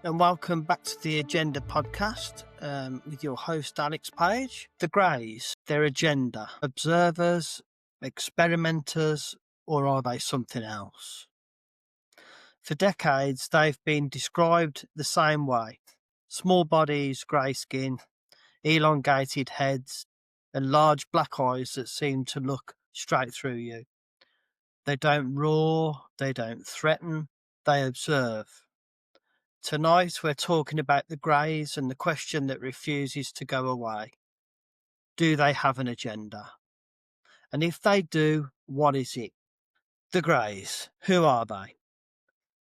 and welcome back to the Agenda podcast with your host, Alex Page. The Greys, their agenda, observers, experimenters, or are they something else? For decades, they've been described the same way: small bodies, grey skin, elongated heads, and large black eyes that seem to look straight through you. They don't roar, they don't threaten, they observe. Tonight we're talking about the Greys and the question that refuses to go away. Do they have an agenda? And if they do, what is it? The Greys, who are they?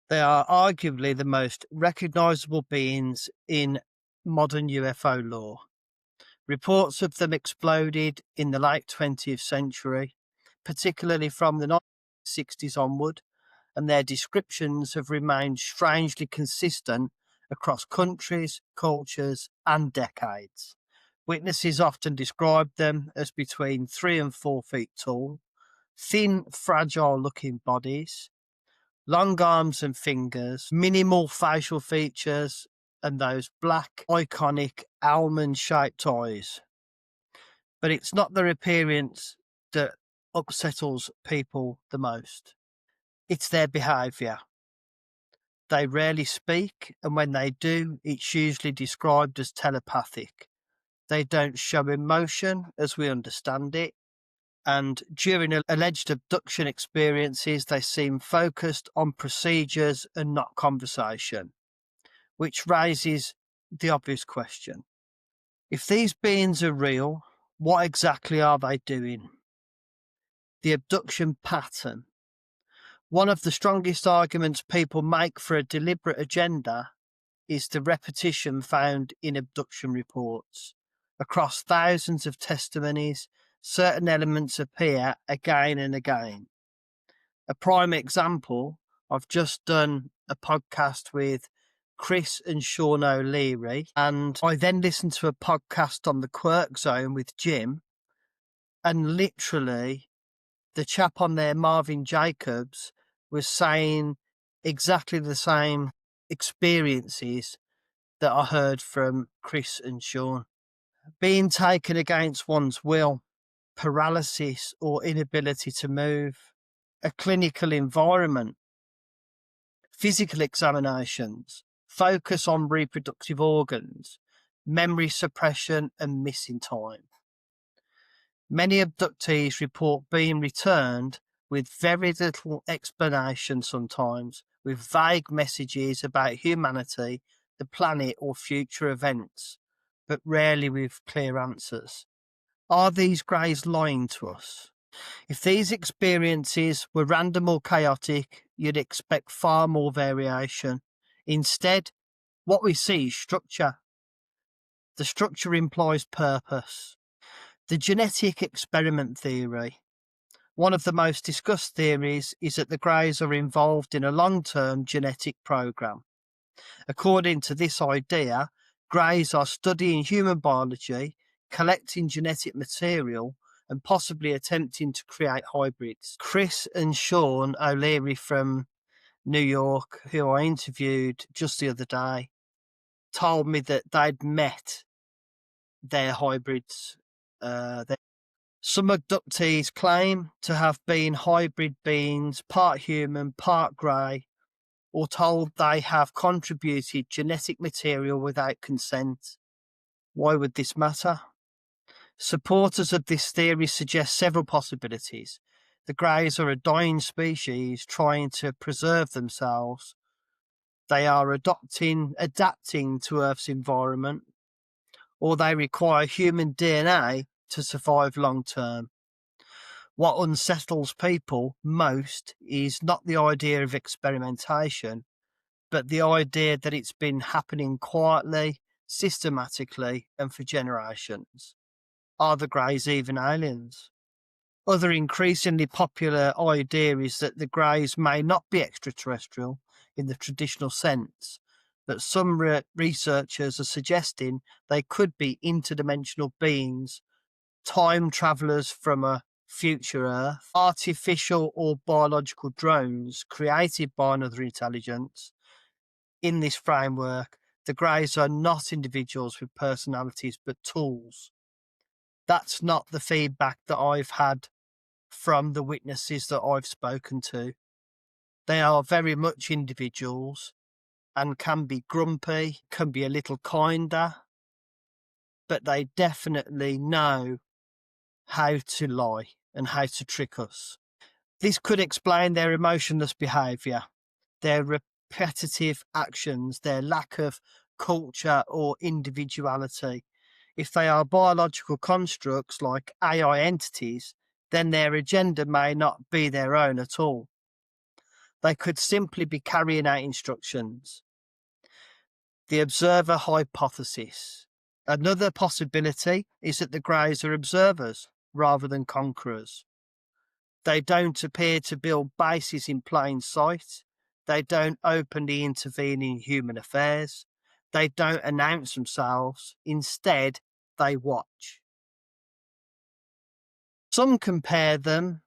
They are arguably the most recognisable beings in modern UFO lore. Reports of them exploded in the late 20th century, particularly from the 1960s onward, and their descriptions have remained strangely consistent across countries, cultures, and decades. Witnesses often describe them as between 3 and 4 feet tall, thin, fragile-looking bodies, long arms and fingers, minimal facial features, and those black, iconic, almond-shaped eyes. But it's not their appearance that upsettles people the most. It's their behaviour. They rarely speak, and when they do, it's usually described as telepathic. They don't show emotion as we understand it, and during alleged abduction experiences, they seem focused on procedures and not conversation, which raises the obvious question. If these beings are real, what exactly are they doing? The abduction pattern. One of the strongest arguments people make for a deliberate agenda is the repetition found in abduction reports. Across thousands of testimonies, certain elements appear again and again. A prime example, I've just done a podcast with Chris and Sean O'Leary, and I then listened to a podcast on the Quirk Zone with Jim, and literally the chap on there, Marvin Jacobs, was saying exactly the same experiences that I heard from Chris and Sean. Being taken against one's will, paralysis or inability to move, a clinical environment, physical examinations, focus on reproductive organs, memory suppression, and missing time. Many abductees report being returned with very little explanation sometimes, with vague messages about humanity, the planet, or future events, but rarely with clear answers. Are these Greys lying to us? If these experiences were random or chaotic, you'd expect far more variation. Instead, what we see is structure. The structure implies purpose. The genetic experiment theory. One of the most discussed theories is that the Greys are involved in a long-term genetic program. According to this idea, Greys are studying human biology, collecting genetic material, and possibly attempting to create hybrids. Chris and Sean O'Leary from New York, who I interviewed just the other day, told me that they'd met their hybrids. Some abductees claim to have been hybrid beings, part human, part grey, or told they have contributed genetic material without consent. Why would this matter? Supporters of this theory suggest several possibilities. The Greys are a dying species trying to preserve themselves. They are adapting to Earth's environment, or they require human DNA to survive long term. What unsettles people most is not the idea of experimentation, but the idea that it's been happening quietly, systematically, and for generations. Are the Greys even aliens? Other increasingly popular idea is that the Greys may not be extraterrestrial in the traditional sense, but some researchers are suggesting they could be interdimensional beings, time travelers from a future Earth, artificial or biological drones created by another intelligence, In this framework, the Greys are not individuals with personalities, but tools. That's not the feedback that I've had from the witnesses that I've spoken to. They are very much individuals and can be grumpy, can be a little kinder, but they definitely know how to lie and how to trick us. This could explain their emotionless behaviour, their repetitive actions, their lack of culture or individuality. If they are biological constructs like AI entities, then their agenda may not be their own at all. They could simply be carrying out instructions. The observer hypothesis. Another possibility is that the Greys are observers rather than conquerors. They don't appear to build bases in plain sight. They don't openly intervene in human affairs. They don't announce themselves. Instead, they watch. Some compare them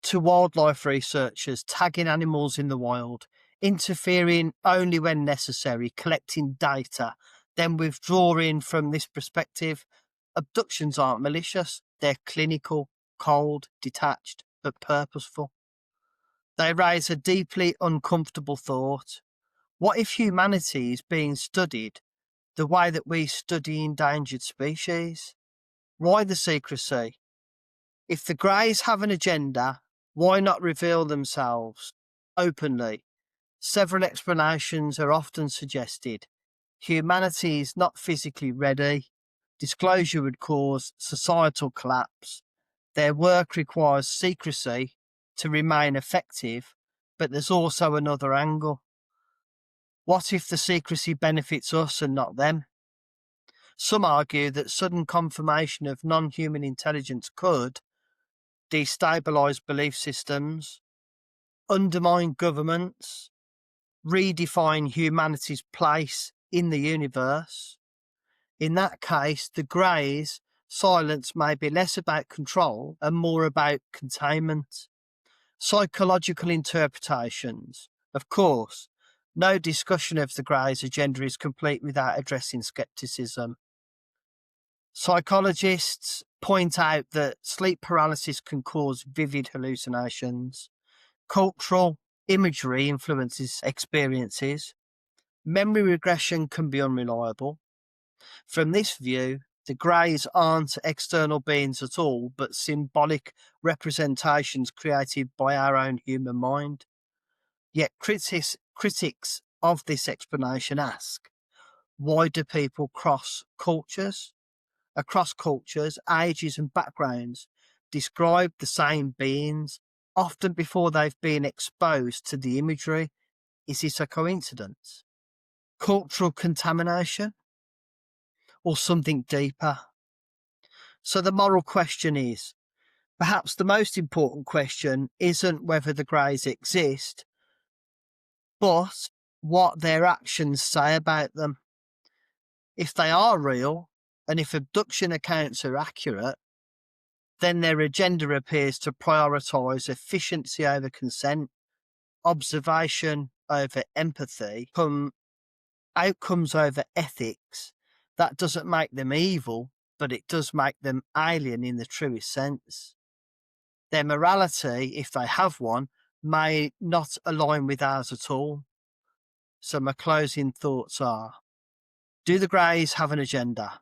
to wildlife researchers tagging animals in the wild, interfering only when necessary, collecting data, then withdrawing from this perspective. Abductions aren't malicious, they're clinical, cold, detached, but purposeful. They raise a deeply uncomfortable thought. What if humanity is being studied the way that we study endangered species? Why the secrecy? If the Greys have an agenda, why not reveal themselves openly? Several explanations are often suggested. Humanity is not physically ready. Disclosure would cause societal collapse. Their work requires secrecy to remain effective, but there's also another angle. What if the secrecy benefits us and not them? Some argue that sudden confirmation of non-human intelligence could destabilise belief systems, undermine governments, redefine humanity's place in the universe. In that case, the Greys' silence may be less about control and more about containment. Psychological interpretations. Of course, no discussion of the Greys' agenda is complete without addressing scepticism. Psychologists point out that sleep paralysis can cause vivid hallucinations. Cultural imagery influences experiences. Memory regression can be unreliable. From this view, the Greys aren't external beings at all, but symbolic representations created by our own human mind. Yet critics of this explanation ask, why do people cross cultures? Across cultures, ages and backgrounds, describe the same beings, often before they've been exposed to the imagery. Is this a coincidence? Cultural contamination? Or something deeper? So the moral question is, perhaps the most important question isn't whether the Greys exist, but what their actions say about them. If they are real, and if abduction accounts are accurate, then their agenda appears to prioritise efficiency over consent, observation over empathy, outcomes over ethics. That doesn't make them evil, but it does make them alien in the truest sense. Their morality, if they have one, may not align with ours at all. So my closing thoughts are, do the Greys have an agenda?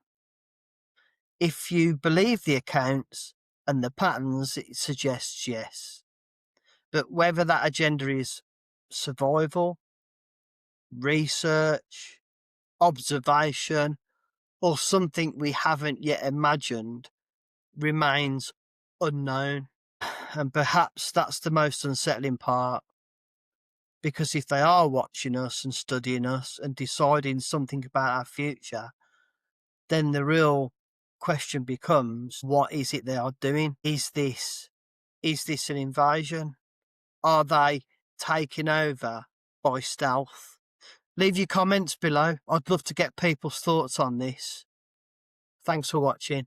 If you believe the accounts and the patterns, it suggests yes. But whether that agenda is survival, research, observation, or something we haven't yet imagined remains unknown. And perhaps that's the most unsettling part. Because if they are watching us and studying us and deciding something about our future, then the real question becomes, what is it they are doing? Is this an invasion? Are they taking over by stealth? Leave your comments below. I'd love to get people's thoughts on this. Thanks for watching.